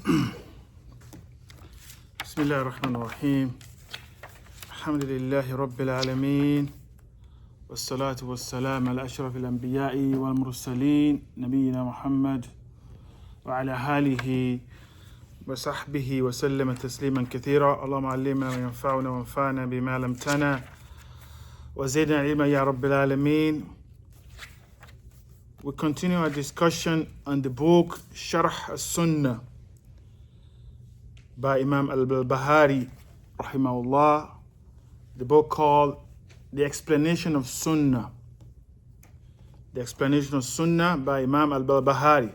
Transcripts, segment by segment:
بسم الله الرحمن الرحيم الحمد لله رب العالمين والصلاة والسلام على أشرف الأنبياء والمرسلين نبينا محمد وعلى آله وصحبه وسلم تسليما كثيرا. اللهم علمنا ما ينفعنا وانفعنا بما علمتنا وزدنا علما يا رب العالمين. We continue our discussion on the book Sharh Sunnah by Imam al-Barbahari rahimahullah, the book called The Explanation of Sunnah. The Explanation of Sunnah by Imam al-Barbahari.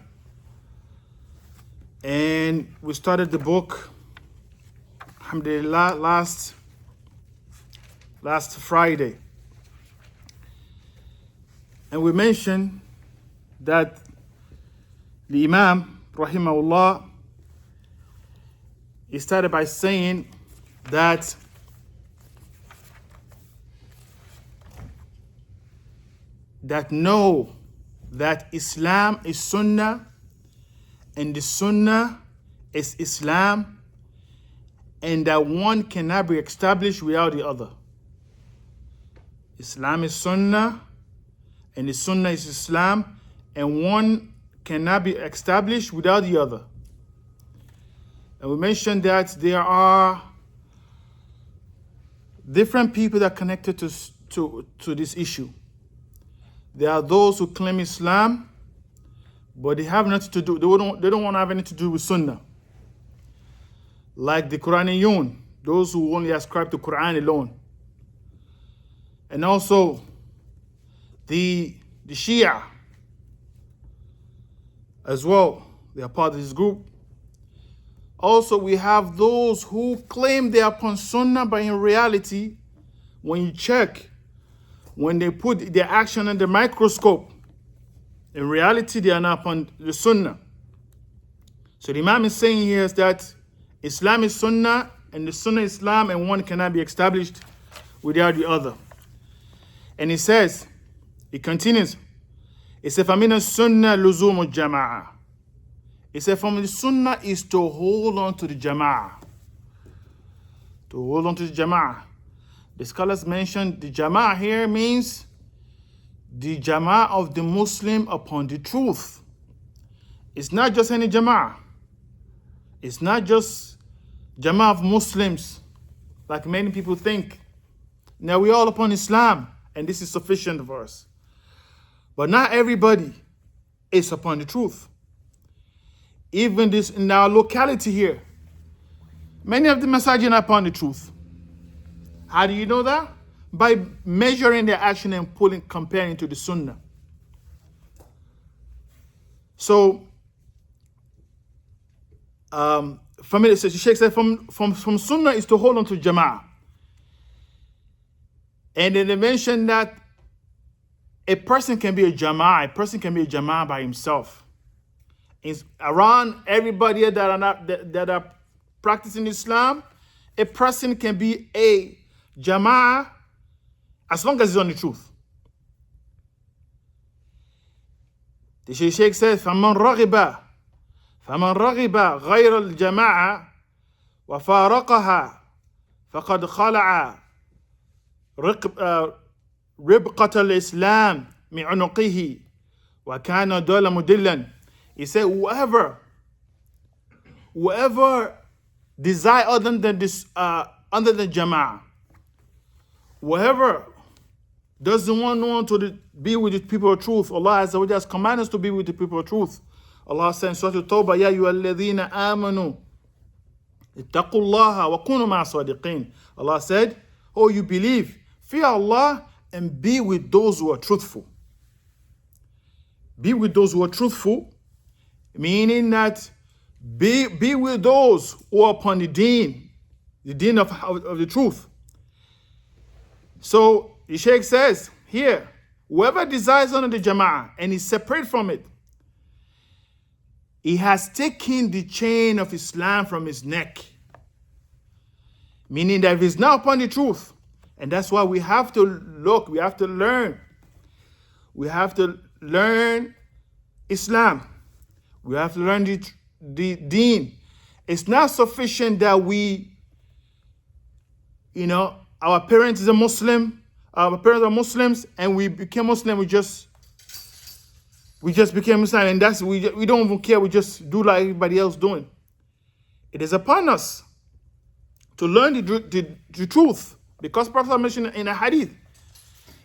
And we started the book, alhamdulillah, last Friday. And we mentioned that the Imam, rahimahullah, he started by saying that know that Islam is Sunnah and the Sunnah is Islam, and that one cannot be established without the other. Islam is Sunnah and the Sunnah is Islam, and one cannot be established without the other. And we mentioned that there are different people that are connected to this issue. There are those who claim Islam, but they have nothing to do. They don't want to have anything to do with Sunnah. Like the Quraniyun, those who only ascribe to Quran alone. And also the Shia as well. They are part of this group. Also, we have those who claim they are upon Sunnah, but in reality, when you check, when they put their action under the microscope, in reality, they are not upon the Sunnah. So the Imam is saying here is that Islam is Sunnah, and the Sunnah is Islam, and one cannot be established without the other. And he says, he continues, he says, فَمِنَ السُّنَّةِ لُزُومُ الْجَمَاعَةِ. He said, from the Sunnah is to hold on to the Jama'ah. To hold on to the Jama'ah. The scholars mentioned the Jama'ah here means the Jama'ah of the Muslim upon the truth. It's not just any Jama'ah. It's not just Jama'ah of Muslims, like many people think. Now we're all upon Islam, and this is sufficient for us. But not everybody is upon the truth. Even this in our locality here, many of the masajid are upon the truth. How do you know that? By measuring their action and comparing to the Sunnah. So, the Sheikh said, from Sunnah is to hold on to Jama'ah. And then they mentioned that a person can be a Jama'ah by himself. It's around everybody that are practicing Islam, a person can be a Jama'ah as long as he's on the truth. The Sheikh says, فَمَنْ رَغِبَ غَيْرَ الْجَمَاعَةِ وَفَارَقَهَا فَقَدْ خَلَعَ رِبْقَةَ الْإِسْلَامِ مِنْ عُنُقِهِ وَكَانَ دَولَ مُدِلًّا. He said, whoever desire other than this, under the Jama'ah, whoever doesn't want to be with the people of truth, Allah Azza wa Jalla has commanded us to be with the people of truth. Allah said in Surah At-Tawbah, Ya ayyuhalladhina amanu ittaqullaha wa kunu ma'a sadiqin. Allah said, oh, you believe, fear Allah and be with those who are truthful. Be with those who are truthful, meaning that be with those who are upon the deen of the truth. So the Sheikh says here, whoever desires under the Jama'ah and is separate from it, he has taken the chain of Islam from his neck. Meaning that if he's not upon the truth, and that's why we have to look, we have to learn. We have to learn Islam. We have to learn the deen. It's not sufficient that we, our parents is a Muslim, our parents are Muslims, and we became Muslim. We just became Muslim, and we don't even care. We just do like everybody else doing. It is upon us to learn the truth, because Prophet mentioned in a hadith.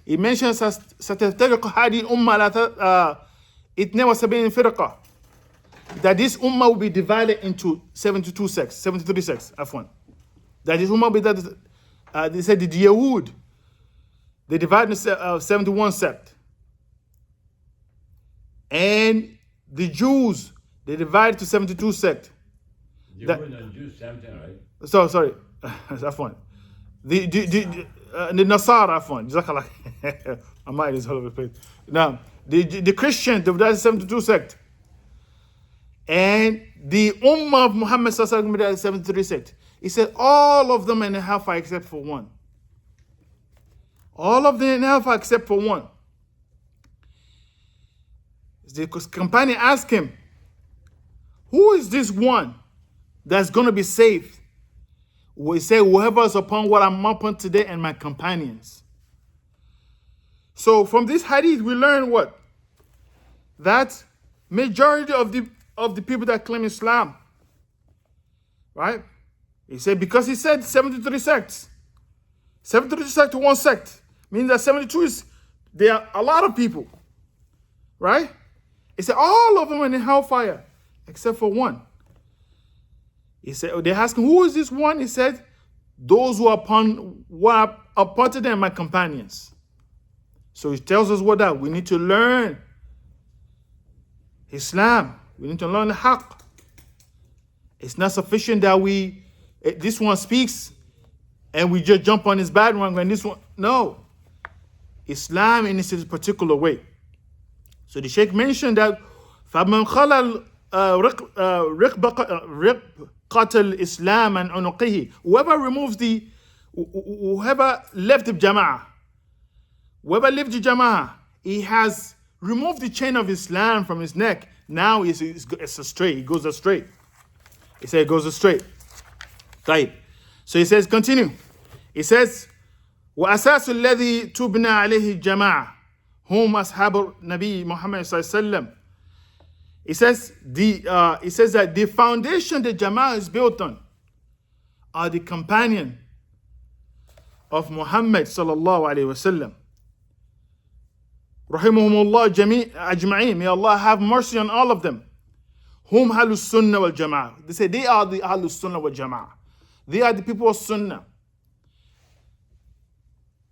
He mentions ستفترق هذه الأمة على 72 فرقة, that this ummah will be divided into 73 sects. Afwan. That this ummah will be they said the Yahud, they divided into 71 sect, and the Jews, they divided to 72 sect. Yahud and Jews, same thing, right? Sorry, Afwan. The Nasara, Afwan. Jazakallah. My mind is all over the place. Now, the Christians, they divided 72 sect. And the Ummah of Muhammad sallallahu alaihi 73 sect. He said all of them in the hellfire except for one. All of them in the hellfire except for one. The companion asked him, who is this one that's going to be saved? We say, whoever is upon what I'm upon today and my companions. So from this hadith, we learn what? That majority of the people that claim Islam, right? He said, because he said 73 sects. 73 sects to one sect means that 72 there are a lot of people, right? He said all of them are in hellfire except for one. He said, they asked him, who is this one? He said, those who are upon to them, my companions. So he tells us what that we need to learn Islam. We need to learn the haqq. It's not sufficient that this one speaks and we just jump on his bad one and this one. No. Islam in its particular way. So the Sheikh mentioned that فَمَنْ خَلَى رِقْبَةَ الْإِسْلَامَ عَنْ عُنُقِهِ, whoever left the Jama'ah, he has removed the chain of Islam from his neck. Now it's astray. He goes astray. He said it goes astray. Right. So he says, continue. He says, وَأَسَاسُ الَّذِي تُبْنَى عَلَيْهِ الْجَمَاعَةِ هُمْ أَصْحَابُ النَّبِيِّ مُحَمَّدٍ صلى الله عليه وسلم. He says that the foundation the Jama'ah is built on are the companion of Muhammad sallallahu alaihi wasallam. Rahimahumullah ajma'in. May Allah have mercy on all of them. Hum Ahlus Sunnah wal Jama'ah. They say they are the Ahlus Sunnah wal Jama'ah. They are the people of Sunnah.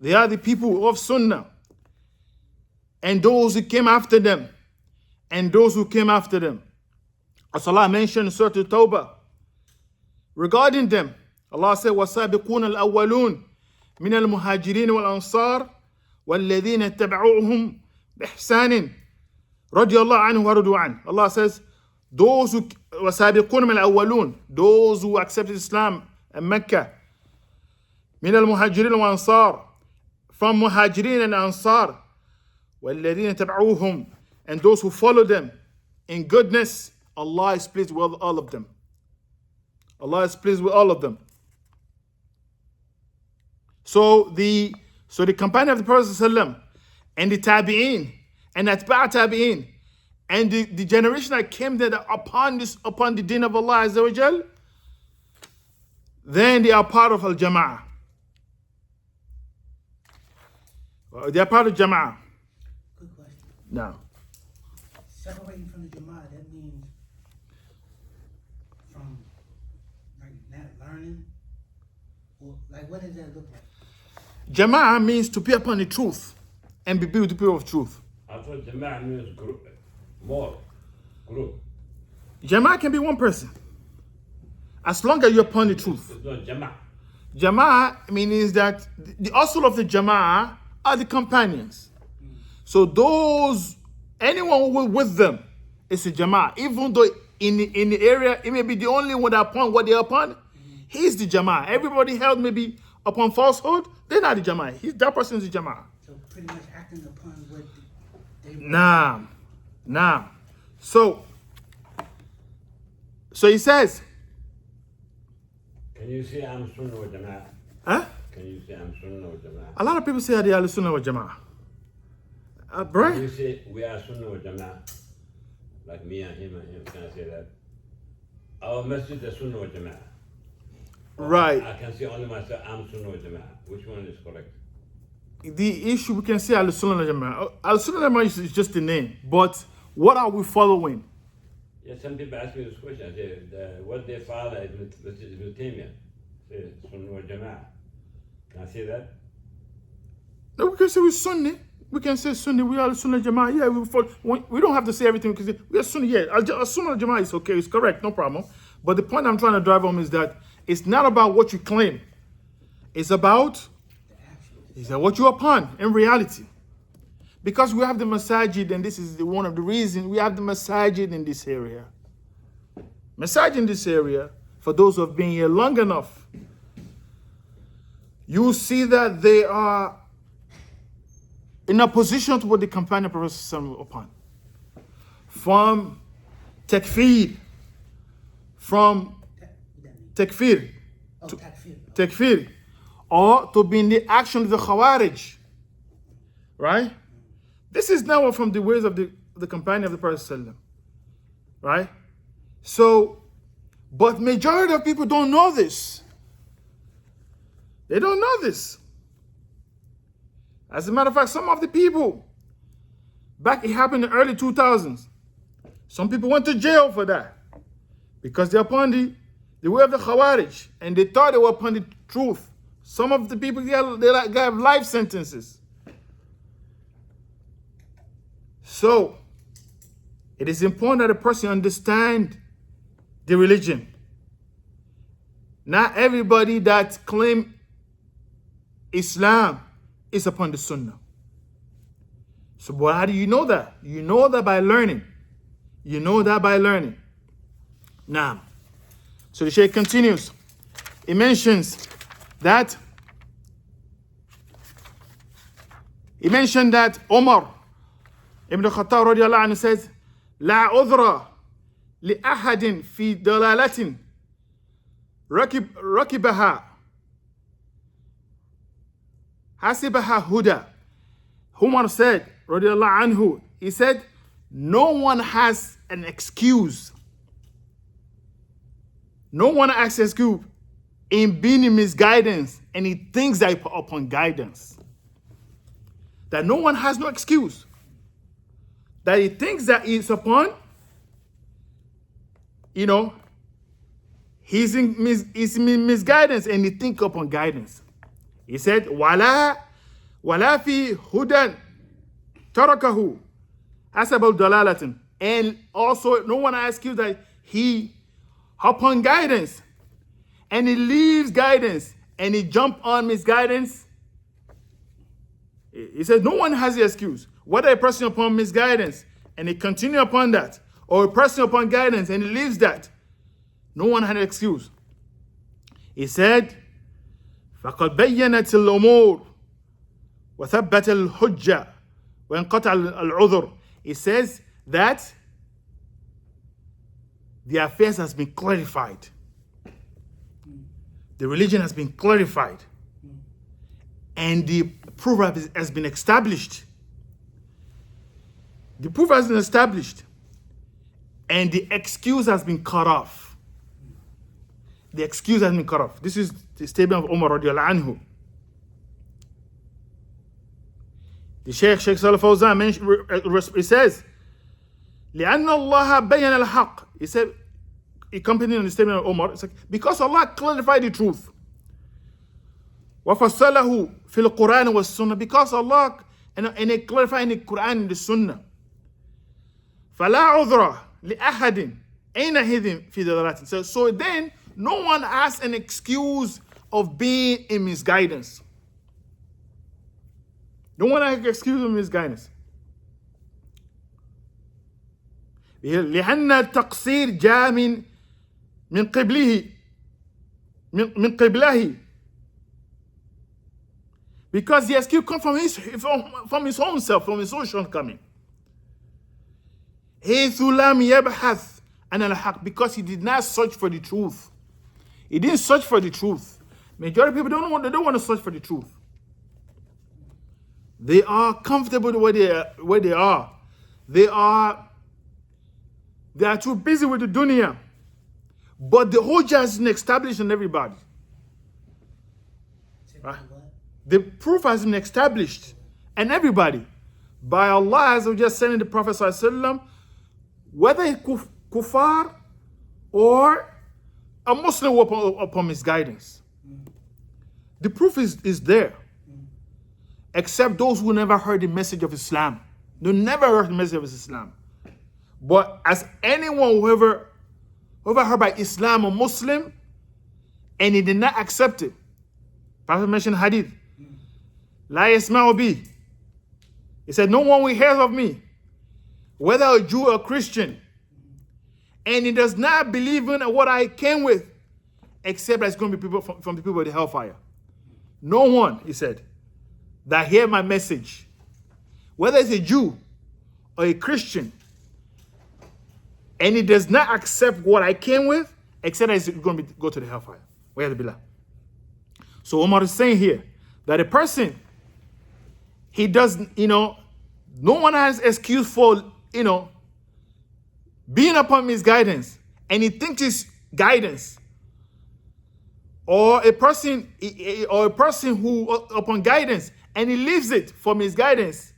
They are the people of Sunnah. And those who came after them. And those who came after them. As Allah mentioned in Surah Tawbah, regarding them, Allah said, وَالسَّابِقُونَ الْأَوَّلُونَ مِنَ الْمُهَاجِرِينَ وَالْأَنصَارِ وَالَّذِينَ اتَّبَعُوهُمْ بِإِحْسَانٍ رَضِيَ اللَّهُ عَنْهُ وَرَضُوا عَنْهُ. Allah says, those who وَالسَّابِقُونَ مِنَ الْأَوَّلُونَ, those who accepted Islam in Mecca, مِنَ الْمُهَاجِرِينَ وَالْأَنصَارِ, from Muhajirin and Ansar, وَالَّذِينَ اتَّبَعُوهُمْ, and those who follow them in goodness, Allah is pleased with all of them. Allah is pleased with all of them. So the companion of the Prophet ﷺ and the Tabi'een and Atba' Tabi'een and the generation that came there upon the deen of Allah Azza wa Jal, then they are part of Al-Jama'ah. They are part of Jama'ah. Good question. Now, Separating from the Jama'ah, that means from like not learning? Or like what does that look like? Jama'ah means to be upon the truth and be with the people of truth. I thought Jama'ah means group, more group. Jama'ah can be one person. As long as you're upon the truth. It's not Jama'ah. Jama'ah means that the asl of the Jama'ah are the companions. So anyone with them is a Jama'ah. Even though in the area, it may be the only one that upon what they're upon, he's the Jama'ah. Everybody else may be upon falsehood, they're not the Jama'ah. That person is the Jama'ah. So pretty much acting upon what they Nah. So he says, Can you say I'm Sunnah wa Jama'ah? Huh? Can you say I'm Sunnah wa Jama'ah? A lot of people say they are Sunnah wa Jama'ah. Can Right? you say we are Sunnah wa Jama'ah? Like me and him, can I say that? Our message is Sunnah wa Jama'ah. Or Right. I can say only myself, I'm Sunnah wa Jama'ah. Which one is correct? The issue, we can say Al-Sunnah wal Jama'ah. Al-Sunnah wal Jama'ah is just the name. But what are we following? Yeah, some people ask me this question. I say, what they follow is Ibn Taymiyyah. Say Sunnah wa Jama'ah. Can I say that? No, we can say we're Sunni. We can say Sunni. We are Sunnah Jama'ah. Yeah, we don't have to say everything. We can say we are Sunni. Yeah, Sunnah Jama'ah is okay. It's correct. No problem. But the point I'm trying to drive home is that it's not about what you claim. It's about what you're upon in reality. Because we have the masajid, and this is one of the reasons we have the masajid in this area. Masajid in this area, for those who have been here long enough, you will see that they are in opposition to what the companion Prophet was upon. From takfir, from takfir, takfir, or to be in the action of the Khawarij. Right? This is now from the ways of the companion of the Prophet. Right? So, but majority of people don't know this. They don't know this. As a matter of fact, some of the people, back it happened in the early 2000s, some people went to jail for that. Because they're upon the way of the Khawarij, and they thought they were upon the truth. Some of the people, they have life sentences. So, it is important that a person understand the religion. Not everybody that claim Islam is upon the Sunnah. So, but how do you know that? You know that by learning. You know that by learning. Now, so the Shaykh continues. He mentions that Umar Ibn Khattab radiallahu anhu says, لا عذر لأحد في ضلالة ركبها حسبها هدى. Umar said, radiallahu anhu, he said, no one has an excuse. No one has an excuse in being in misguidance, and he thinks that upon guidance. That no one has no excuse. That he thinks that he's upon, he's in misguidance, and he thinks upon guidance. He said, وَلَا فِي هُدًى تَرَكَهُ حَسَبَ الضَّلَالَةٍ. And also, no one asks you that he upon guidance, and he leaves guidance, and he jump on misguidance. He says, no one has the excuse. Whether a person upon misguidance, and he continue upon that, or a person upon guidance, and he leaves that, no one had an excuse. He said, فَقَدْ بَيَّنَتِ الْأُمُورِ وَثَبَّتَ الْحُجَّةِ وَانْقَطَعَ الْعُذْرِ. He says that the affairs has been clarified. The religion has been clarified. And the proof has been established. The proof has been established. And the excuse has been cut off. The excuse has been cut off. This is the statement of Umar radiallahu anhu. The Sheikh Salih Fawzan, he says, لأن الله بين الحق. He said, accompanying the statement of Umar, it's like, because Allah clarified the truth. وَفَصَّلَهُ فِي الْقُرْآنِ وَالسُّنَّةِ. Because Allah, and it clarified in the Quran and the Sunnah. فَلَا عُذْرَ لِأَحَدٍ أَيْنَ فِي ضَلَالَةٍ. So then, no one has an excuse of being in misguidance. No one has an excuse of misguidance. لأن التقصير جاء من قبله من قبله. Because the excuse comes from his own self, from his own shortcoming. حيث لم يبحث عن الحق. Because he did not search for the truth. He didn't search for the truth. Majority of people don't want to search for the truth. They are comfortable where they are. They are too busy with the dunya. But the hujjah has been established in everybody. Right? The proof has been established in everybody by Allah, as we just sending the Prophet ﷺ, whether a kuffar or a Muslim upon misguidance. The proof is there. Except those who never heard the message of Islam. They never heard the message of Islam. But as anyone who ever heard by Islam or Muslim, and he did not accept it. Prophet mentioned hadith. La yasma'u bi. He said, no one will hear of me, whether a Jew or Christian, and he does not believe in what I came with, except that it's going to be people from the people of the hellfire. No one, he said, that hear my message, whether it's a Jew or a Christian, and he does not accept what I came with, except that he's going to go to the hellfire. So Omar is saying here that a person, he doesn't, no one has excuse for, being upon misguidance, and he thinks it's guidance. Or a person who upon guidance, and he leaves it for misguidance,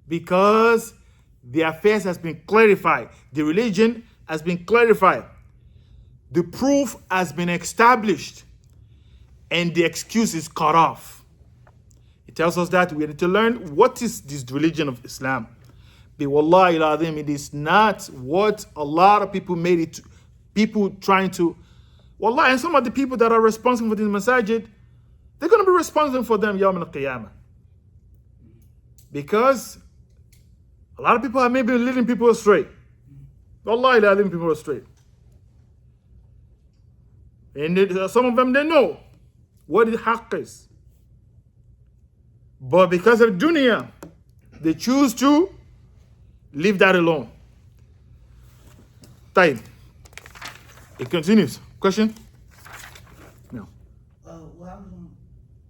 because the affairs has been clarified. The religion has been clarified. The proof has been established, and the excuse is cut off. It tells us that we need to learn what is this religion of Islam. But wallahi al-azim, it is not what a lot of people made it to. People trying to, wallahi, and some of the people that are responsible for this masajid, they're going to be responsible for them yawm al-qiyamah. Because a lot of people are maybe leading people astray. Wallahi, they're leading people astray. And some of them, they know what the haqq is. But because of dunya, they choose to leave that alone. Time. It continues. Question? No. Well, I was on,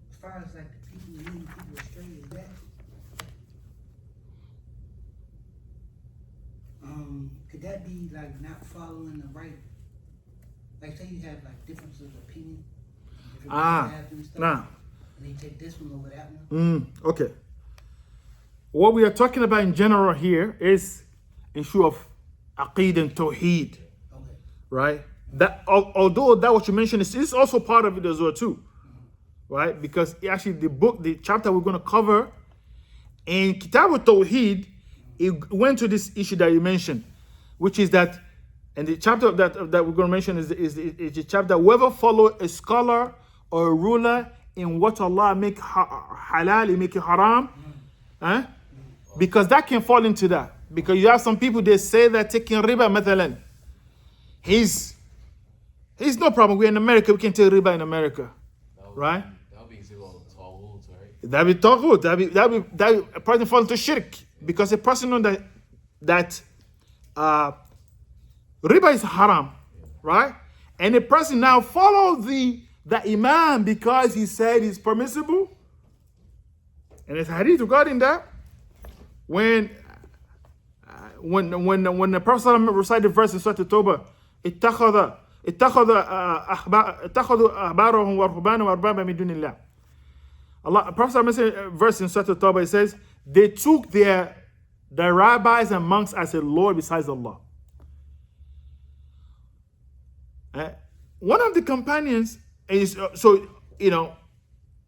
as far as like the people leading people astray, is that could that be like not following the right? Like say you have like differences of opinion. Nah. And they take this one over that one. Okay. What we are talking about in general here is issue of aqeed and tawheed. Okay. Right? That although that what you mentioned is also part of it as well too. Right? Because actually the chapter we're going to cover in Kitab al-Tawheed, it went to this issue that you mentioned, which is that, and the chapter that we're going to mention is the chapter, whoever follow a scholar or a ruler in what Allah make halal, he make it haram, because that can fall into that. Because you have some people, they say that taking riba, mathalan, he's no problem. We're in America, we can take riba in America, right? That would be zero tawhut, right? That be tawhut. That a person fall into shirk, because a person know that riba is haram, right? And a person now follow the imam because he said it's permissible. And it's hadith regarding that. When the Prophet recited the verse in Surah At-Tawbah, اتخذوا أحبارهم ورهبانهم وأربابا من دون الله. Allah, Prophet mentioned a verse in Surah At-Tawbah. It says they took their rabbis and monks as a lord besides Allah. One of the companions is the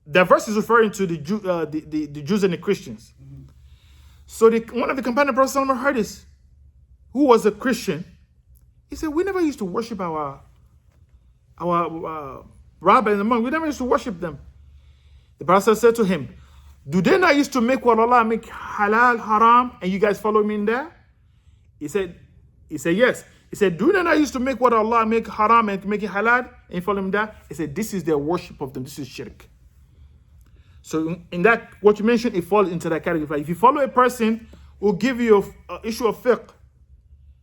verse is referring to the Jews and the Christians. So one of the companions, Prophet heard this, who was a Christian. He said, we never used to worship our rabbi and the monk. We never used to worship them. The Prophet said to him, do they not used to make what Allah make halal, haram, and you guys follow me in there? He said, yes. He said, do they not used to make what Allah make haram and make it halal, and you follow him there? He said, this is their worship of them. This is shirk. So in that, what you mentioned, it falls into that category. If you follow a person who give you an issue of fiqh,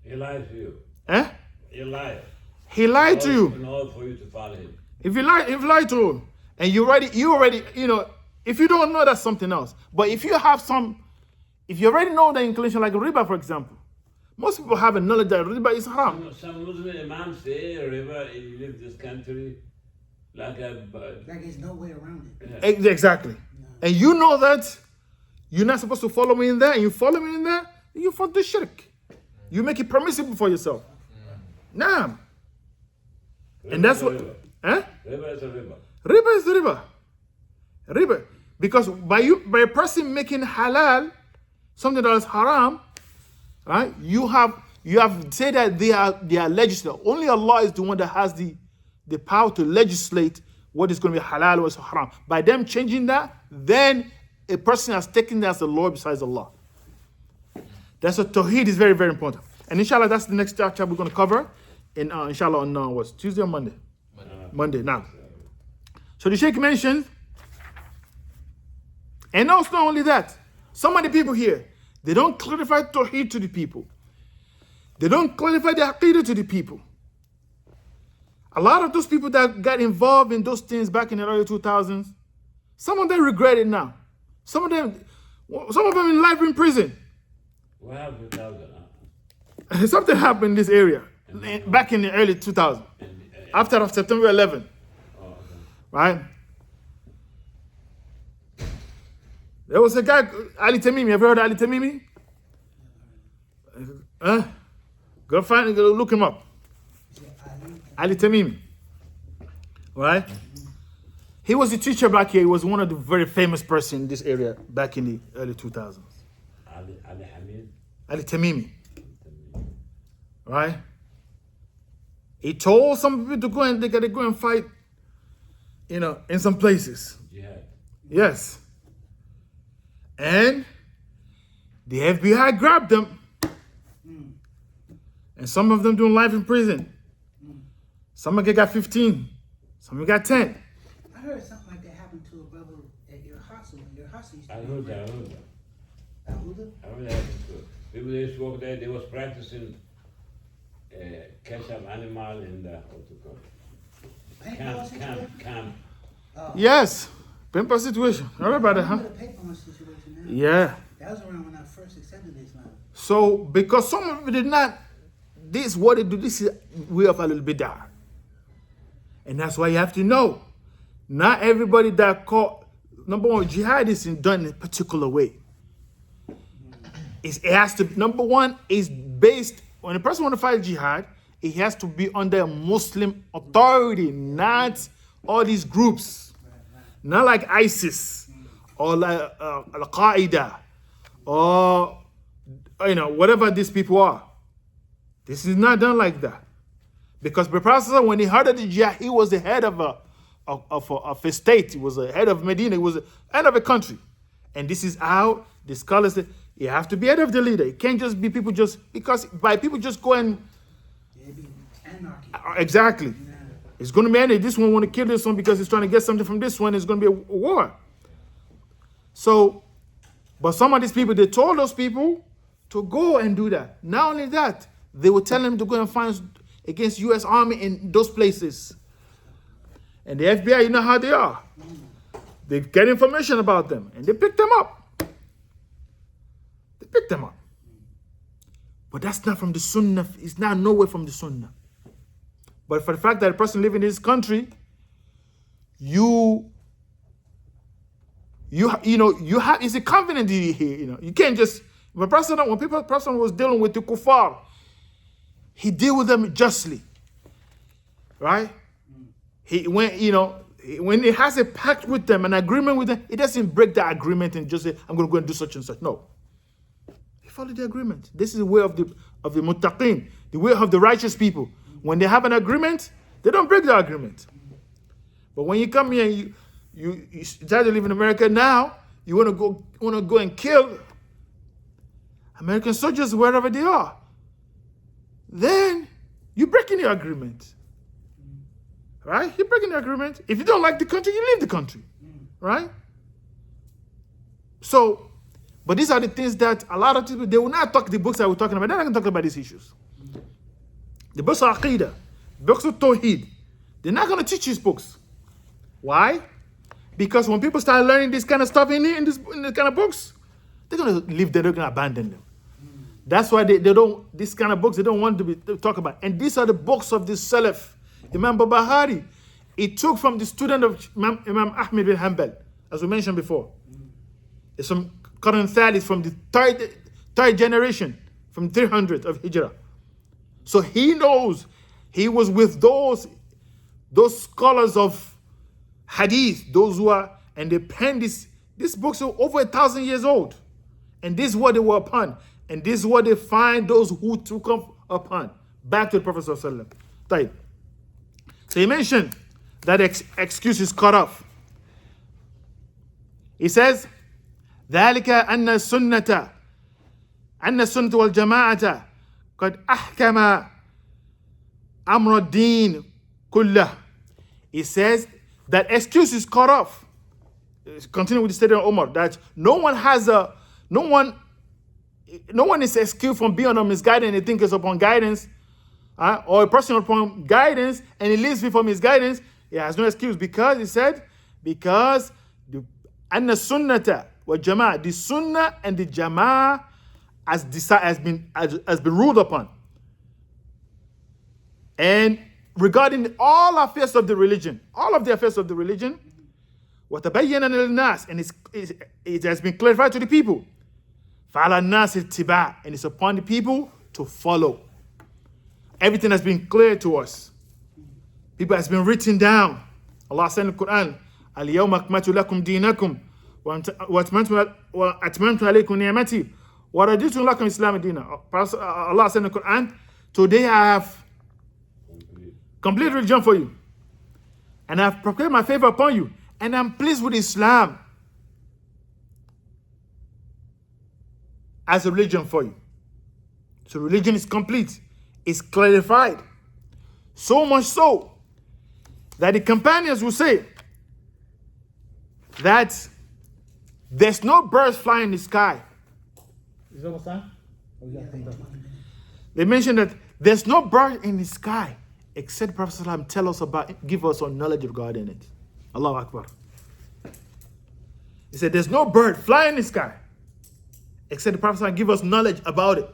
he lied to you. Eh? He lied. He lied to you. In order for you to follow him. If you lie to him, and you already, if you don't know, that's something else. But if you already know the inclination, like riba, for example, most people have a knowledge that riba is haram. Some Muslim imams say riba, if you live this country, like there's no way around it. Exactly. And you know that you're not supposed to follow me in there, and you follow me in there, you fall to shirk. You make it permissible for yourself. Nah. And that's what. Riba is a riba. Riba is riba. Riba. Because by a person making halal something that is haram, right? You have said that they are legislative. Only Allah is the one that has the power to legislate what is going to be halal, what is haram. By them changing that, then a person has taken that as the Lord besides Allah. That's what Tawheed is very, very important. And inshallah, that's the next chapter we're going to cover. Inshallah, on what's Tuesday or Monday? Monday. Now. So the Sheikh mentioned, and also not only that, some of the people here, they don't clarify Tawheed to the people. They don't clarify the Aqidah to the people. A lot of those people that got involved in those things back in the early 2000s, some of them regret it now. Some of them in life in prison. What happened in 2000? Something happened in this area back in the early 2000s, after September 11, right? There was a guy, Ali Tamimi. Have you heard of Ali Tamimi? Go find him, go look him up. Ali Tamimi, right? He was a teacher back here. He was one of the very famous person in this area back in the early 2000s. Ali Tamimi, right? He told some people to go and they gotta go and fight, in some places. Jihad. Yes. And the FBI grabbed them. And some of them doing life in prison. Some of them got 15. Some of them got 10. I heard something like that happened to a brother at your hospital. Your hospital used to I be heard that. Ahuda? I heard that happened too. People that used to work there, they was practicing catch up animal in the, what's it called? Paintball situation? Camp. Yes. Paintball situation. I heard about that, I huh? remember the paintball situation now. Yeah. That was around when I first accepted Islam. So, because some of them did not, this what they do, this is way of a little bid'ah. And that's why you have to know, not everybody that call, number one, jihad is done in a particular way. It has to, number one, is based, when a person want to fight jihad, it has to be under a Muslim authority, not all these groups. Not like ISIS, or like Al-Qaeda, or, whatever these people are. This is not done like that. Because the Prophet, when he heard of the jihad, he was the head of a state. He was the head of Medina. He was the head of a country. And this is how the scholars say, you have to be head of the leader. It can't just be people because by people just go and... It'd be anarchy. Exactly. Nah. It's going to be anarchy. This one want to kill this one because he's trying to get something from this one. It's going to be a war. So, but some of these people, they told those people to go and do that. Not only that, they were telling them to go and fight against U.S. Army in those places. And the FBI, you know how they are. They get information about them and they pick them up. They pick them up. But that's not from the Sunnah. It's not nowhere from the Sunnah. But for the fact that a person living in this country, you have, it's a confidence here, You can't just, when person was dealing with the kuffar, he deal with them justly, right? When he has a pact with them, an agreement with them, he doesn't break that agreement and just say, I'm going to go and do such and such. No. He followed the agreement. This is the way of the muttaqin, the way of the righteous people. When they have an agreement, they don't break the agreement. But when you come here and you try to live in America now, you want to go and kill American soldiers wherever they are, then you're breaking the agreement. Right? You're breaking the agreement. If you don't like the country, you leave the country. Right? So, but these are the things that a lot of people, they will not talk the books that we're talking about. They're not going to talk about these issues. The books of Aqidah, books of Tawheed, They're not going to teach these books. Why? Because when people start learning this kind of stuff in this kind of books, they're going to leave them, they're going to abandon them. That's why they don't, this kind of books, they don't want to talk about. And these are the books of this Salaf. Imam Barbahari, it took from the student of Imam Ahmed bin Hanbal, as we mentioned before. It's from Qarn Thalith, from the third generation, from 300 of Hijrah. So he knows, he was with those scholars of Hadith, those who are, and they penned these books are over 1,000 years old. And this is what they were upon. And this is what they find those who took up upon. Back to the Prophet ﷺ. Right. So he mentioned that excuse is cut off. He says, ذلك أن السنة والجماعة قد أحكم أمر الدين كله. He says that excuse is cut off. Continue with the statement of Umar, that no one is excused from being on misguidance and he thinks it's upon guidance, or a person upon guidance and he leaves me from his guidance. He has no excuse, because he said, because the anna sunnata wa jama'ah, the sunnah and the jama'ah has been ruled upon. And regarding all affairs of the religion, all of the affairs of the religion, وَتَبَيَّنَ لِلنَّاسِ, and it has been clarified to the people. فَعَلَى النَّاسِ اتِّبَاعٌ, and it's upon the people to follow. Everything has been clear to us. People has been written down. Allah said in the Quran, الْيَوْمَ أَكْمَلْتُ لَكُمْ دِينَكُمْ وَأَتْمَمْتُ عَلَيْكُمْ نِعْمَتِي وَرَضِيتُ لَكُمْ الْإِسْلَامَ دِينًا. Allah said in the Quran, today I have complete religion for you, and I have proclaimed my favor upon you, and I'm pleased with Islam as a religion for you. So religion is complete, it's clarified. So much so that the companions will say that there's no birds flying in the sky. Is that understand? They mentioned that there's no bird in the sky except Prophet ﷺ tell us about it, give us some knowledge regarding it. Allahu Akbar. He said there's no bird flying in the sky except the Prophet ﷺ give us knowledge about it.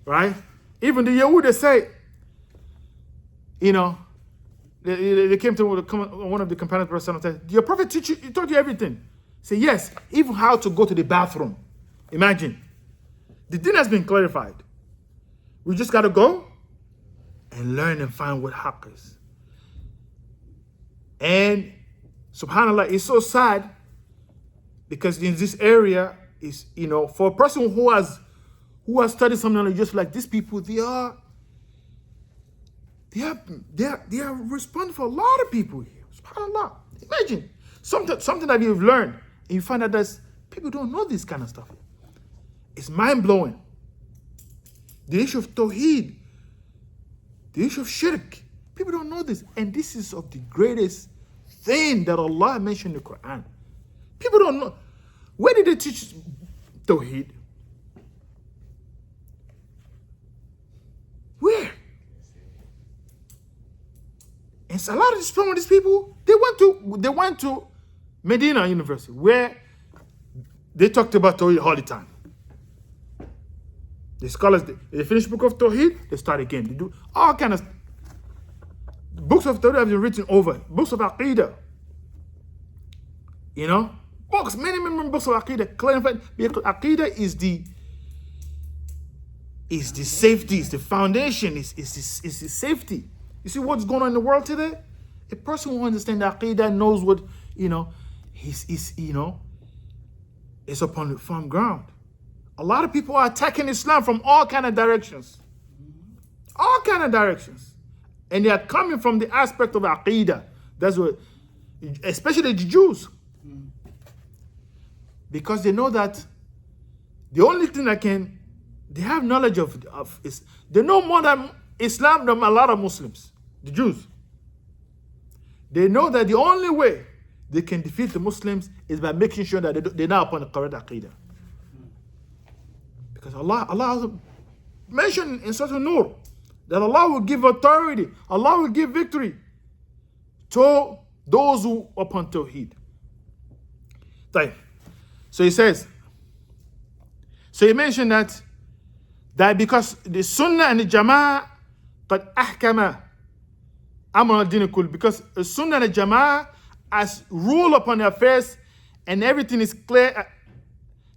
Right? Even the Yahud, they say, you know, they came to one of the companions of the Prophet and said, your Prophet taught you everything. Say yes, even how to go to the bathroom. Imagine. The deen has been clarified. We just got to go and learn and find what haqq is. And subhanAllah, it's so sad because in this area is, you know, for a person who has studied something, just like these people, they are responsible for a lot of people here. SubhanAllah. Imagine something that you've learned and you find out that people don't know this kind of stuff. It's mind-blowing. The issue of Tawheed, the issue of Shirk, people don't know this. And this is of the greatest thing that Allah mentioned in the Quran. People don't know. Where did they teach Tawheed? Where? And so a lot of some of these people, they went to Medina University, where they talked about Tawheed all the time. The scholars, they finish book of Tawheed, they start again. They do all kind of books of Tawheed have been written over. Books of Aqidah. You know? Books, many books of Aqidah clarified, because Aqidah is the safety, it's the foundation, it's the safety. You see what's going on in the world today? A person who understands Aqidah knows what, you know, it's upon the firm ground. A lot of people are attacking Islam from all kind of directions. All kind of directions. And they are coming from the aspect of Aqidah. That's what, especially the Jews. Because they know that the only thing they have knowledge of is, they know more than Islam than a lot of Muslims, the Jews. They know that the only way they can defeat the Muslims is by making sure that they're not upon the correct Aqidah. Because Allah mentioned in Surah Nur that Allah will give authority, Allah will give victory to those who are upon Tawheed. So he says, so he mentioned that because the Sunnah and the Jama'ah قد أحكم أمر الدين كله, because the Sunnah and the Jama'ah has rule upon the affairs and everything is clear,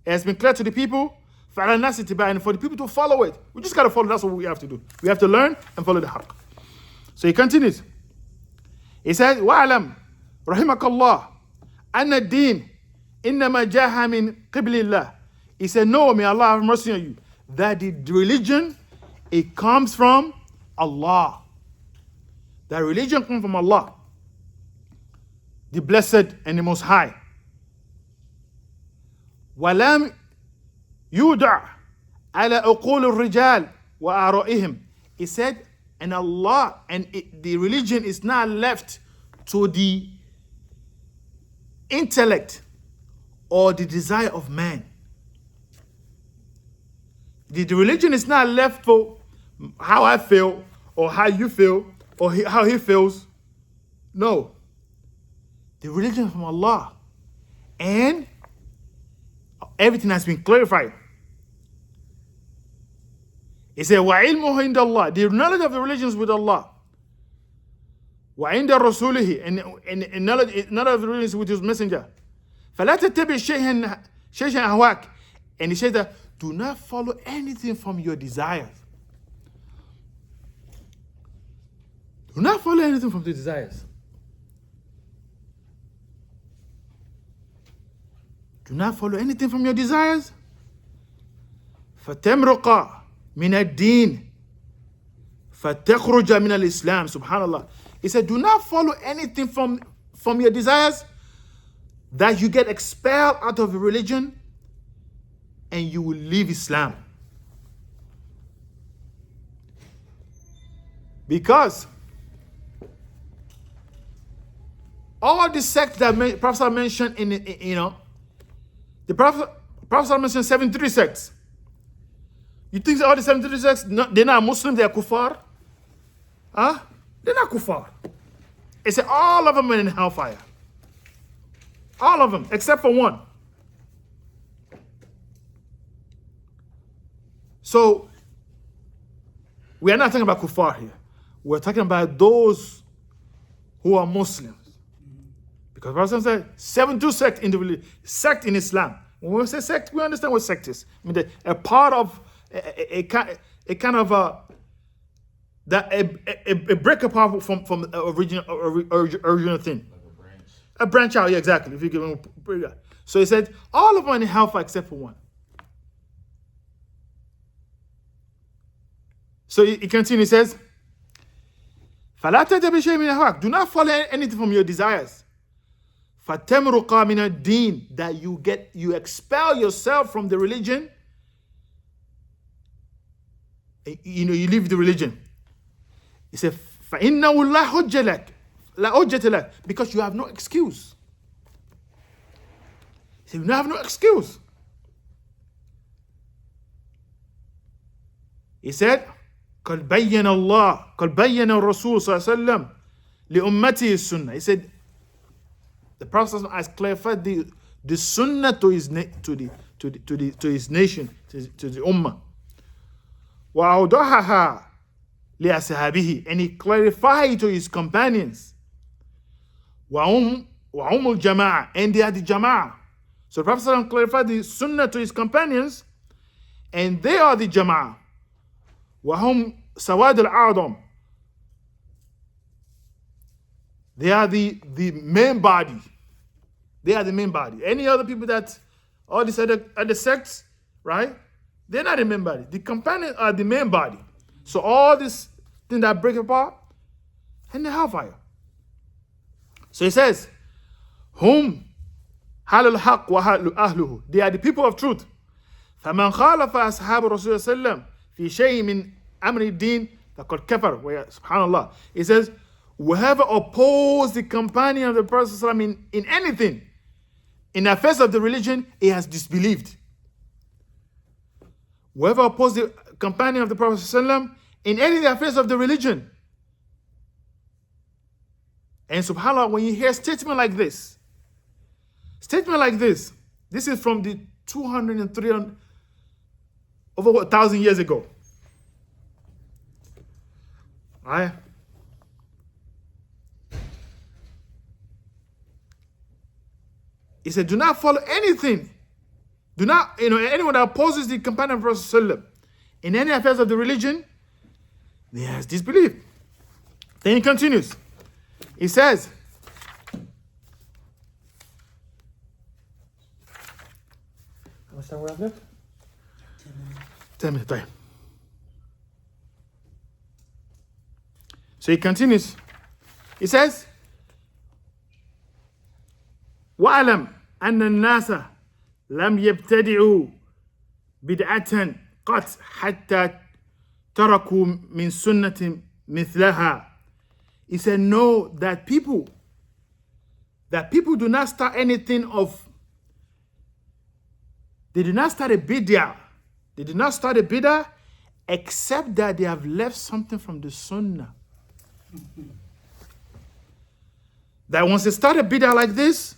has been clear to the people, فعلى الناس اتباعه, and for the people to follow it. We just got to follow. That's what we have to do. We have to learn and follow the haqq. So he continues. He says, وَعْلَمْ رَحِمَكَ اللَّهِ أَنَّ الدِّينَ إِنَّمَا جَاءَ مِنْ قِبْلِ اللَّهِ. He said, no, may Allah have mercy on you, that the religion, it comes from Allah. That religion comes from Allah, the Blessed and the Most High. وَلَمْ يُدَعْ عَلَى أُقُولِ الرِّجَالِ وَآرَائِهِمْ. He said, and Allah, and the religion is not left to the intellect or the desire of man. The religion is not left for how I feel or how you feel or how he feels. No. The religion is from Allah. And everything has been clarified. He said, وَعِلْمُهُ عِنْدَ اللَّهِ. The knowledge of the religion is with Allah. وَعِنْدَ رَسُولِهِ. And knowledge of the religion is with his messenger. فَلَا تَتَّبِعْ شَيْئًا أَهْوَاكَ. And he said that, do not follow anything from your desires. Do not follow anything from the desires. Do not follow anything from your desires. فَتَمْرُقَ مِنَ الدِّينِ فَتَخْرُجَ مِنَ الْإِسْلَامِ. Subhanallah. He said, do not follow anything from your desires, that you get expelled out of the religion and you will leave Islam. Because all the sects that Prophet mentioned the Prophet mentioned 73 sects. You think all the 73 sects, they're not Muslims, they're kuffar? Huh? They're not kuffar. He said all of them are in hellfire. All of them, except for one. So, we are not talking about kuffar here. We're talking about those who are Muslims. Because Prophet said 72 sects in the religion, sect in Islam. When we say sect, we understand what sect is. I mean, a part of a kind of a break apart from the original thing. Like a branch. A branch out, yeah, exactly. If you give them, so he said all of them are in hellfire except for one. So he continues, he says, فَلَا تَتَبِعْ شَيْئًا مِنَ أَهْوَاكَ. Do not follow anything from your desires. فَتَمْرُقَ مِنَ الدِّينِ. That you expel yourself from the religion. You leave the religion. He said, فَإِنَّهُ لَا حُجَّةَ لَكَ. Because you have no excuse. He said, you have no excuse. He said, قَدْ بَيَّنَ الرَّسُولُ صلى الله عليه وسلم لِأُمَّتِهِ السُنَّةِ. He said, the Prophet has clarified the sunnah to his nation, to the ummah. وَأَوْضَحَهَا لِأَصْحَابِهِ. And he clarified to his companions. وَهُمُ الْجَمَاعَةِ. And they are the jama'ah. So the Prophet clarified the sunnah to his companions, and they are the jama'ah. وَهُمْ سَوَادُ الْأَعْظَمِ. They are the main body. They are the main body. Any other people that, all these other sects, right? They're not the main body. The companions are the main body. So all this thing that break apart, and the hellfire. So he says, Hum halal haq wa ahluhu. They are the people of truth. فَمَنْ خَالَفَ أَصْحَابُ رَسُولِ صلى الله عليه وسلم في شيء من أمر الدين فقد كفر. Subhanallah. He says, whoever opposed the companion of the Prophet in anything, in the affairs of the religion, he has disbelieved. Whoever opposed the companion of the Prophet in any of the affairs of the religion. And subhanAllah, when you hear a statement like this is from the 200 and 300, over 1,000 years ago. Right? He said, do not follow anything. Do not, anyone that opposes the companion of Prophet in any affairs of the religion, he has disbelief. Then he continues. He says, how much time we have left? 10 minutes. Time. So he continues. He says, وَأَلَمْ أَنَّ النَّاسَ لَمْ يَبْتَدِعُوا بِدْعَةً قَطْ حَتَّى تَرَكُوا مِنْ سُنَّةٍ مِثْلَهَا. He said, no, that people do not start anything they do not start a bid'ah. They did not start a bid'ah except that they have left something from the Sunnah. That once they start a bid'ah like this,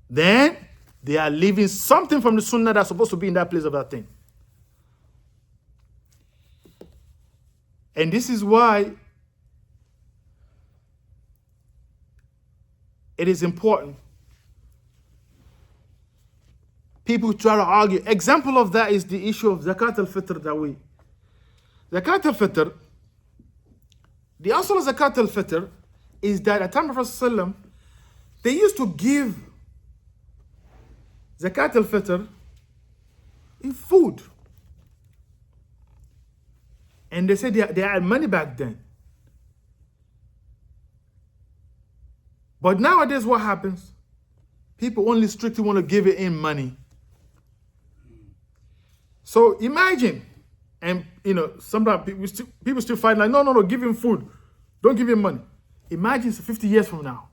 then they are leaving something from the Sunnah that's supposed to be in that place of that thing. And this is why it is important. People try to argue. Example of that is the issue of Zakat al-Fitr Zakat al-Fitr, the asl of Zakat al-Fitr is that at the time of Prophet they used to give Zakat al-Fitr in food. And they said they had money back then. But nowadays what happens? People only strictly want to give it in money. So imagine, and sometimes people still fight like, no, give him food. Don't give him money. Imagine 50 years from now.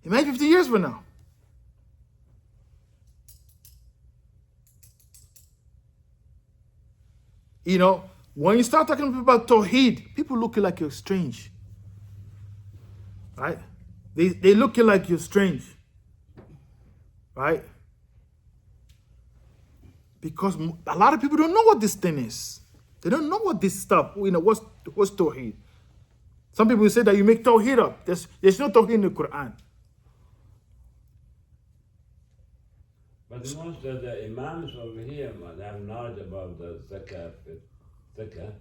Imagine 50 years from now. When you start talking about Tawheed, people look like you're strange. Right? They look like you're strange. Right? Because a lot of people don't know what this thing is. They don't know what this stuff, what's Tawheed. Some people say that you make Tawheed up. There's no Tawheed in the Quran. But most of the Imams over here have knowledge about the zakah.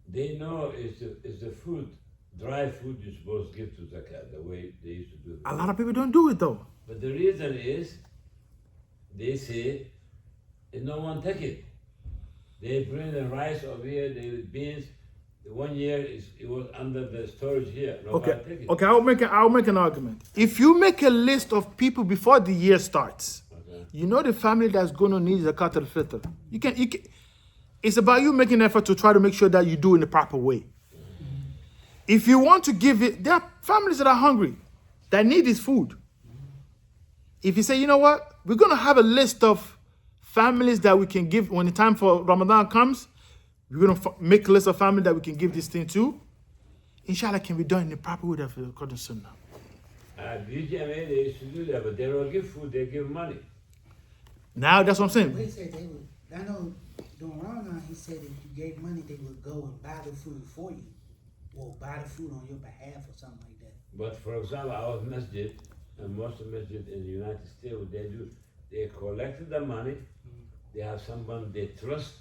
They know it's the food, dry food you're supposed to give to zakah, the way they used to do it. A lot of people don't do it though. But the reason is, they say, no one take it. They bring the rice over here, the beans. 1 year it was under the storage here. Nobody take it. Okay. I'll make an argument. If you make a list of people before the year starts, the family that's going to need Zakat al-Fitr. You can. It's about you making an effort to try to make sure that you do it in the proper way. If you want to give it, there are families that are hungry, that need this food. If you say, you know what, we're going to have a list of families that we can give when the time for Ramadan comes. We're going to make a list of families that we can give this thing to. Inshallah, can be done in the proper way of according to Sunnah. BGMA, they used to do that, but they don't give food, they give money. Now, that's what I'm saying. He said they would, I know during Ramadan, he said if you gave money, they would go and buy the food for you. Or buy the food on your behalf or something like that. But for example, our masjid, and most of the masjid in the United States, what they do, they collected the money, they have someone they trust,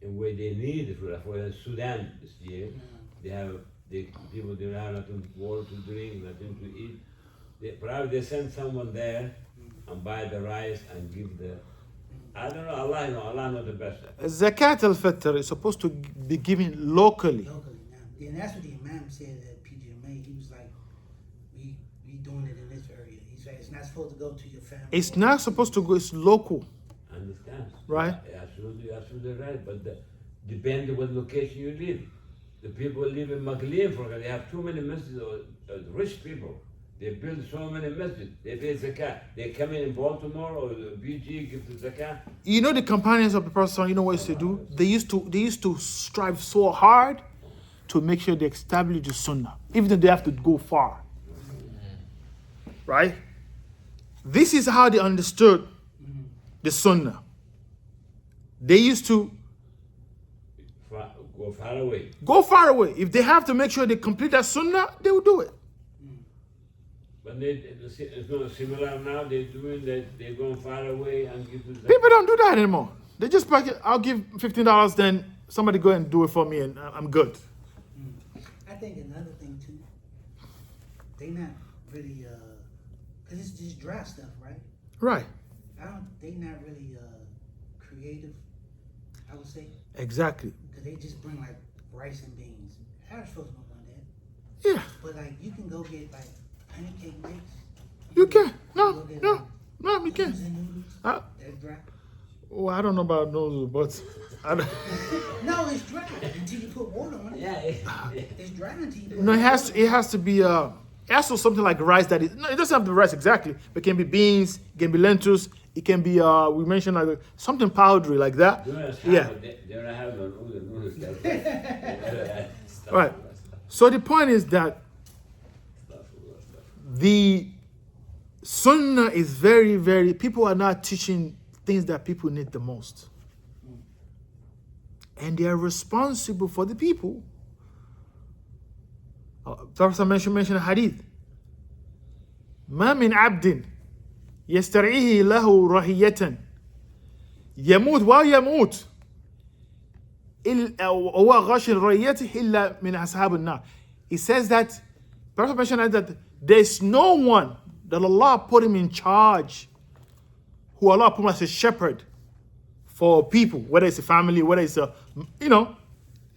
in where they need it. For Sudan this year, people don't have nothing water to drink, nothing to eat. Probably they send someone there and buy the rice and give the. I don't know. Allah knows the best. Zakat al-Fitr is supposed to be given locally. Yeah, and that's what the Imam said at PGMA. He was like, we doing it in this area. He's like, it's not supposed to go to your family. It's not supposed to go. It's local. I understand. Right? Absolutely right. But depends on what location you live. The people live in Maghlin, for example, they have too many masjids, rich people. They build so many masjids. They pay zakat. They come in Baltimore or the BG give the zakat. You know the companions of the Prophet, you know what they used to do? They used to strive so hard to make sure they establish the Sunnah, even though they have to go far. Right? This is how they understood the Sunnah. They used to Go far away. go far away. If they have to make sure they complete that Sunnah, they will do it. But it's not similar now. They're doing that. They're going far away and give the zakat. People don't do that anymore. They just pack it, I'll give $15, then somebody go and do it for me and I'm good. I think another thing too, they not really, cause it's just dry stuff, right? Right. They not really creative, I would say, Exactly. cause they just bring like rice and beans. Arabs folks don't want that. Yeah. But like you can go get like pancake mix. You can. No, go get, no, like, no, you beans can. and noodles. Uh, That's dry. Well, I don't know about noodles, but I don't. No, it's dry until you put water on it. Yeah. It's dry until you put No, it water has to be it has to be something like rice that is. No, it doesn't have to be rice exactly, but it can be beans, it can be lentils, it can be we mentioned like something powdery like that. Yeah. They don't have no noodles. Right. So the point is that the Sunnah is very, very. People are not teaching things that people need the most, and they are responsible for the people. Prophet mentioned a hadith. ما من عبد يسترعيه له رهية يموت ويموت هو غاش رهيته إلا من أصحاب النار. He says that Prophet mentioned that there's no one that Allah put him in charge, who Allah put him as a shepherd for people, whether it's a family, whether it's a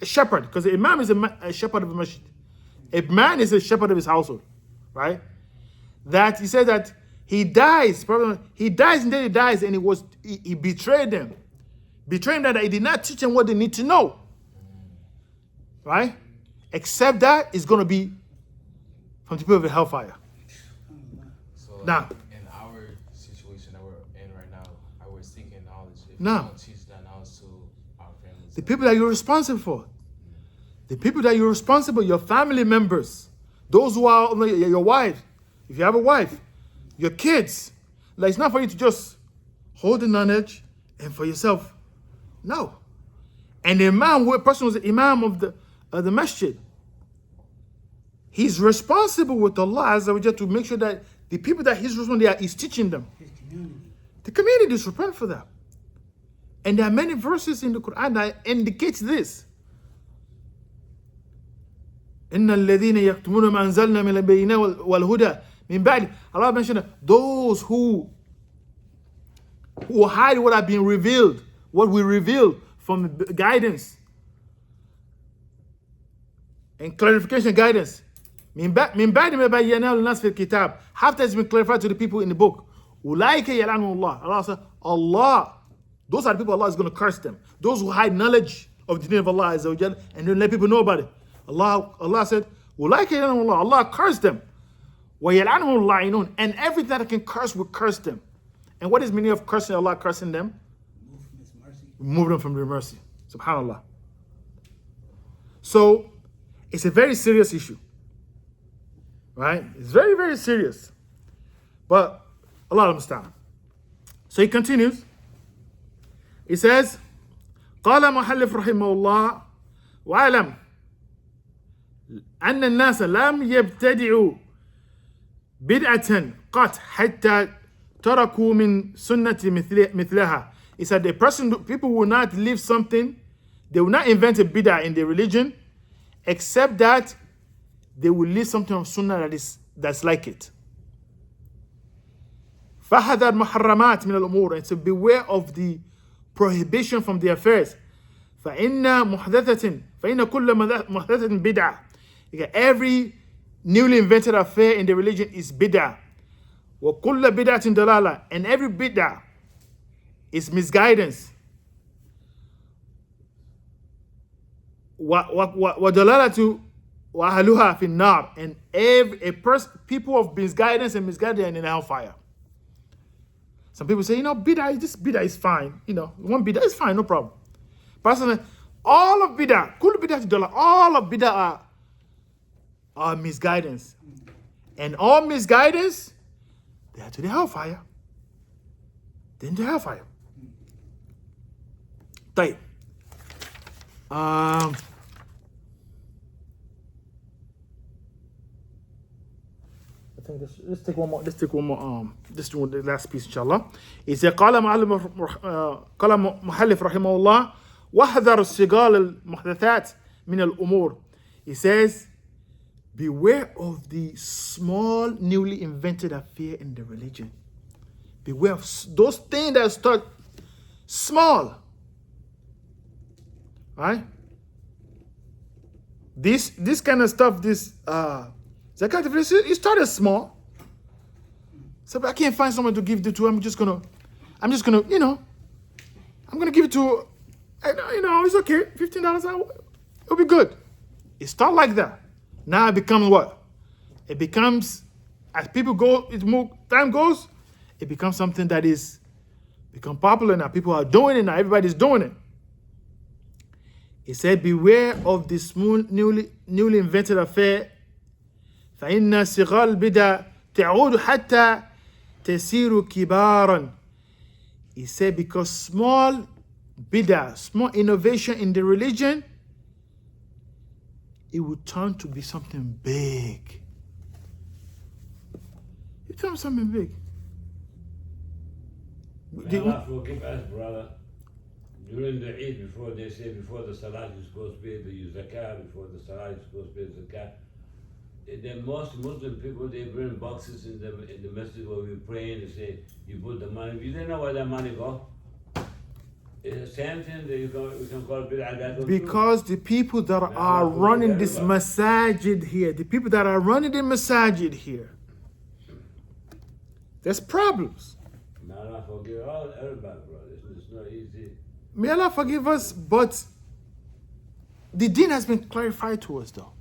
shepherd, because the imam is a shepherd of the masjid. A man is a shepherd of his household, right? That he said that he dies, and then he dies, and he betrayed them. Betraying them that he did not teach them what they need to know. Right? Except that it's going to be from the people of the hellfire. So Now, in our situation that we're in right now, we're seeking knowledge. If Now. we don't teach that knowledge to our families, the people that you're responsible for, your family members, those who are your wife, if you have a wife, your kids. Like, it's not for you to just hold the knowledge and for yourself. No. And the imam, a person who's the imam of the masjid, he's responsible with Allah Azza wa Jalla to make sure that the people that he's responsible for, he's teaching them. his community. The community is responsible for that. And there are many verses in the Quran that indicates this. إن الذين يكتمون ما أنزلنا من البينات والهدى من بعد. Allah mentioned those who hide what have been revealed, what we revealed from guidance and clarification guidance. من بعد ما بيناه للناس في الكتاب. After it's been clarified to the people in the book. أولئك يلعنهم الله. Allah said, those are the people Allah is going to curse them. Those who hide knowledge of the name of Allah Azza wa Jalla and don't let people know about it. Allah said, أولئك يلعنهم الله. Allah cursed them. وَيَلْعَنُهُمُ اللَّاعِنُونَ. And everything that can curse will curse them. And what is the meaning of cursing Allah, cursing them? Move from his mercy. Remove them from their mercy. Subhanallah. So, it's a very serious issue. Right? It's very, very serious. But, Allah understand. So he continues. He says, قال محلف رحمه الله وعلم أن الناس لم يبتدعوا بدعة قط حتى تركوا من سنة مثلها. He said people will not leave something, they will not invent a bid'ah in their religion, except that they will leave something of sunnah that's like it. فَحَذَرْ مُحَرَّمَاتٍ مِنَ الْأُمُورِ. And so beware of the prohibition from the affairs. فَإِنَّ كُلَّ مُحْدَثَةٍ بِدْعَةٍ. Every newly invented affair in the religion is bid'ah. وَكُلَّ بِدْعَةٍ دَلَالَةٍ. And every bid'ah is misguidance. وَدَلَالَةُ وَأَهْلُهَا فِي النَّارِ, and people of misguidance and misguidance in hellfire. Some people say, this bid'ah is fine. One bid'ah is fine, no problem. Personally, all of bid'ah, كل بدعة ضلالة, all of bid'ah are misguidance. And all misguidance, they are to the hellfire. Then to hellfire. طيب. I think let's take one more. Let's take one more. This one, the last piece, inshallah. It says, قال مؤلف رحمه الله واحذر الصغار المحدثات من الأمور. He says, beware of the small, newly invented affair in the religion. Beware of those things that start small. Right? This kind of stuff, zakat, it started small. So I can't find someone to give it to. I'm just gonna, I'm gonna give it to, it's okay, $15, it'll be good. It started like that. Now it becomes what? It becomes, as people go, time goes, it becomes something that is become popular now. People are doing it now. Everybody's doing it. He said, beware of this newly invented affair. فإن صغار البدع تعود حتى تسير كبارا. He said, because small bid'ah, small innovation in the religion, it will turn to be something big. It turns something big. May Allah forgive us, brother. During the Eid, before they say before the Salah you're supposed to pay the zakah, before the Salah you're supposed to pay the zakah. The most Muslim people, they bring boxes in the masjid where we pray and they say, you put the money. You don't know where that money go. It's the same thing that we can call bid'ah. Because the people that are running this masajid here, the people that are running the masajid here, there's problems. May Allah forgive everybody, brother. It's not easy. May Allah forgive us, but the deen has been clarified to us though.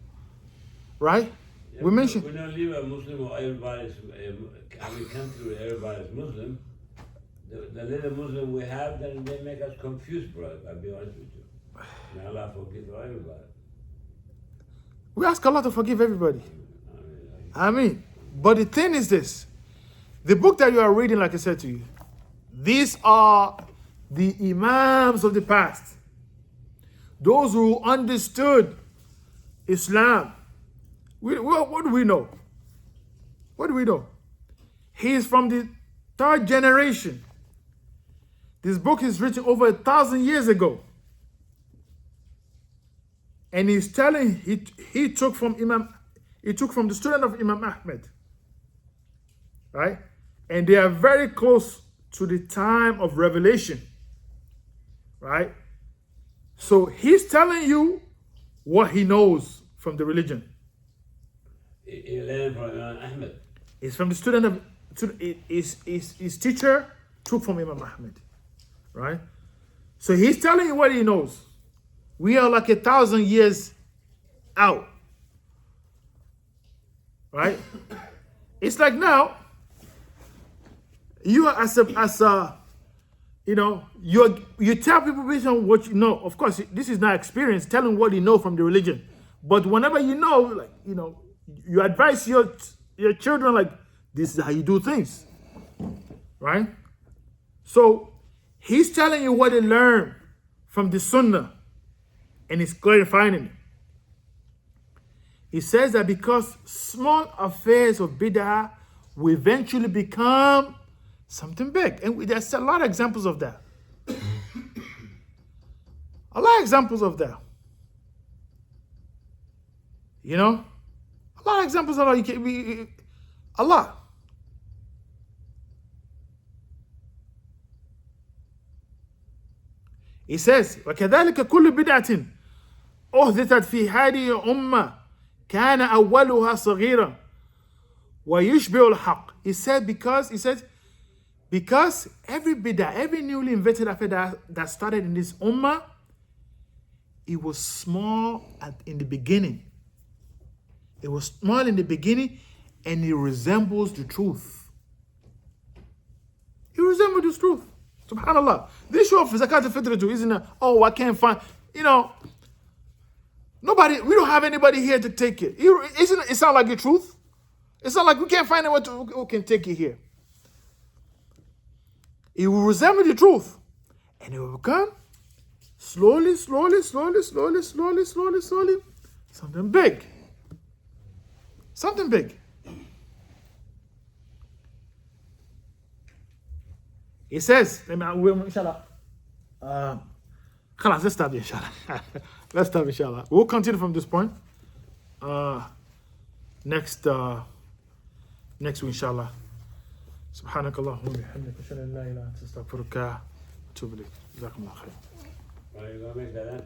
Right? Yeah, we mentioned. We don't live a Muslim or everybody's, country where everybody's Muslim. The little Muslim we have, then they make us confused, brother. I'll be honest with you. May Allah forgive everybody. We ask Allah to forgive everybody. But the thing is this. The book that you are reading, like I said to you, these are the Imams of the past. Those who understood Islam. What do we know? What do we know? He is from the 3rd generation. This book is written over 1,000 years ago. And he's telling, he took from the student of Imam Ahmed. Right? And they are very close to the time of revelation. Right? So he's telling you what he knows from the religion. He learned from Imam Ahmed. It's from the student of his teacher took from Imam Ahmed. Right? So he's telling you what he knows. We are like 1,000 years out. Right? It's like now, you are you tell people based on what you know. Of course, this is not experience, telling what you know from the religion. But whenever you advise your children, like, this is how you do things. Right? So, he's telling you what he learned from the Sunnah, and he's clarifying it. He says that because small affairs of bid'ah will eventually become something big. And there's a lot of examples of that. A lot of examples of that. A lot of examples of that. A lot. He says, وَكَذَلِكَ كُلُّ بِدْعَةٍ أُحْدِثَتْ فِي هَذِهِ الْأُمَّةِ كَانَ أَوَّلُهَا صَغِيرًا وَيُشْبِهُ الْحَقِّ. He said because every bid'ah, every newly invented affair that started in this ummah, it was small in the beginning. It was small in the beginning, and it resembles the truth. It resembles the truth. Subhanallah. This issue of zakat al-fitr too, isn't it? Oh, I can't find, nobody, we don't have anybody here to take it. Isn't it sound like the truth? It's not like we can't find anyone who can take it here. It will resemble the truth. And it will become slowly, something big. Something big. It says, inshallah. Let's stop, inshallah. Let's stop, inshallah. We'll continue from this point. Next week, inshallah. سبحانك اللهم وبحمدك أشهد أن لا إله إلا أنت أستغفرك وأتوب إليك. جزاكم الله خير. Are you gonna make that end?